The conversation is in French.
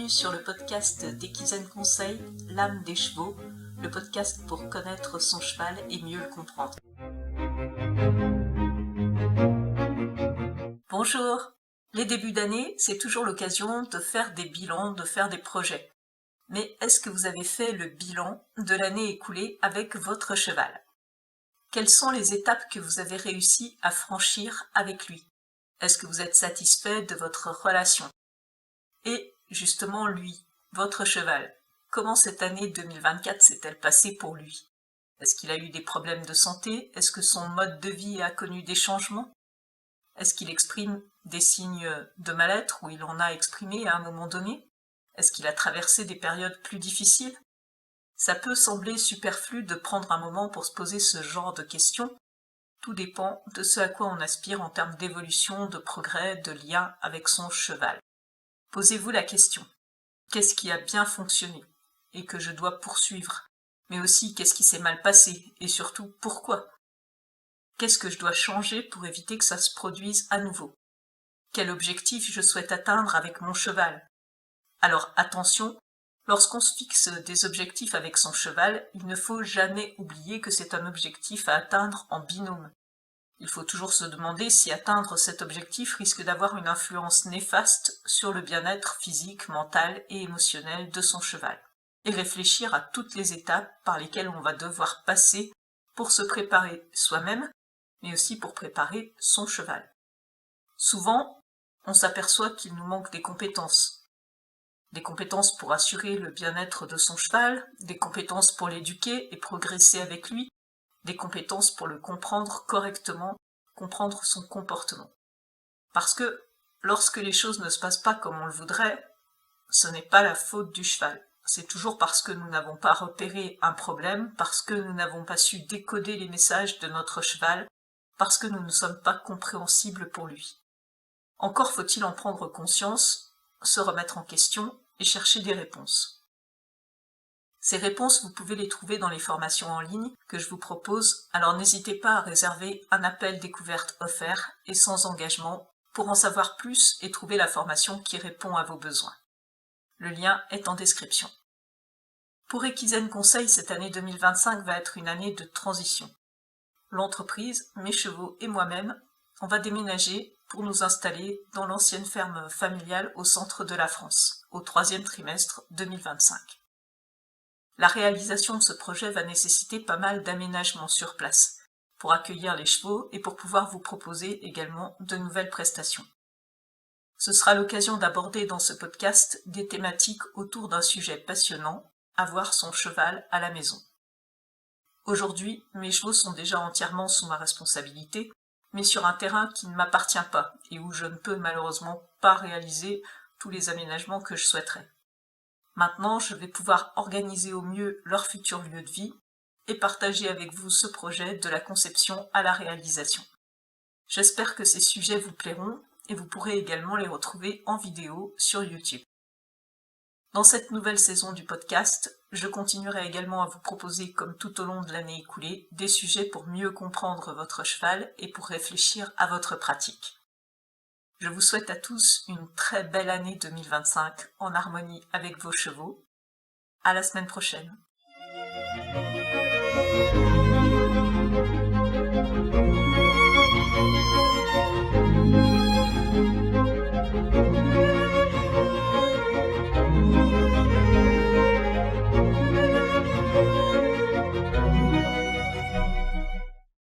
bienvenue sur le podcast d'Equisen Conseil, l'âme des chevaux, le podcast pour connaître son cheval et mieux le comprendre. Bonjour. Les débuts d'année, c'est toujours l'occasion de faire des bilans, de faire des projets. Mais est-ce que vous avez fait le bilan de l'année écoulée avec votre cheval? Quelles sont les étapes que vous avez réussi à franchir avec lui? Est-ce que vous êtes satisfait de votre relation? Et justement lui, votre cheval, comment cette année 2024 s'est-elle passée pour lui? Est-ce qu'il a eu des problèmes de santé? Est-ce que son mode de vie a connu des changements? Est-ce qu'il exprime des signes de mal-être ou il en a exprimé à un moment donné? Est-ce qu'il a traversé des périodes plus difficiles? Ça peut sembler superflu de prendre un moment pour se poser ce genre de questions. Tout dépend de ce à quoi on aspire en termes d'évolution, de progrès, de lien avec son cheval. Posez-vous la question, qu'est-ce qui a bien fonctionné et que je dois poursuivre? Mais aussi, qu'est-ce qui s'est mal passé et surtout, pourquoi? Qu'est-ce que je dois changer pour éviter que ça se produise à nouveau? Quel objectif je souhaite atteindre avec mon cheval? Alors attention, lorsqu'on se fixe des objectifs avec son cheval, il ne faut jamais oublier que c'est un objectif à atteindre en binôme. Il faut toujours se demander si atteindre cet objectif risque d'avoir une influence néfaste sur le bien-être physique, mental et émotionnel de son cheval, et réfléchir à toutes les étapes par lesquelles on va devoir passer pour se préparer soi-même, mais aussi pour préparer son cheval. Souvent, on s'aperçoit qu'il nous manque des compétences pour assurer le bien-être de son cheval, des compétences pour l'éduquer et progresser avec lui, des compétences pour le comprendre correctement, comprendre son comportement. Parce que lorsque les choses ne se passent pas comme on le voudrait, ce n'est pas la faute du cheval. C'est toujours parce que nous n'avons pas repéré un problème, parce que nous n'avons pas su décoder les messages de notre cheval, parce que nous ne sommes pas compréhensibles pour lui. Encore faut-il en prendre conscience, se remettre en question et chercher des réponses. Ces réponses, vous pouvez les trouver dans les formations en ligne que je vous propose, alors n'hésitez pas à réserver un appel découverte offert et sans engagement pour en savoir plus et trouver la formation qui répond à vos besoins. Le lien est en description. Pour Equisen Conseil, cette année 2025 va être une année de transition. L'entreprise, mes chevaux et moi-même, on va déménager pour nous installer dans l'ancienne ferme familiale au centre de la France, au 3e trimestre 2025. La réalisation de ce projet va nécessiter pas mal d'aménagements sur place, pour accueillir les chevaux et pour pouvoir vous proposer également de nouvelles prestations. Ce sera l'occasion d'aborder dans ce podcast des thématiques autour d'un sujet passionnant, avoir son cheval à la maison. Aujourd'hui, mes chevaux sont déjà entièrement sous ma responsabilité, mais sur un terrain qui ne m'appartient pas et où je ne peux malheureusement pas réaliser tous les aménagements que je souhaiterais. Maintenant, je vais pouvoir organiser au mieux leur futur lieu de vie et partager avec vous ce projet de la conception à la réalisation. J'espère que ces sujets vous plairont et vous pourrez également les retrouver en vidéo sur YouTube. Dans cette nouvelle saison du podcast, je continuerai également à vous proposer, comme tout au long de l'année écoulée, des sujets pour mieux comprendre votre cheval et pour réfléchir à votre pratique. Je vous souhaite à tous une très belle année 2025 en harmonie avec vos chevaux. À la semaine prochaine.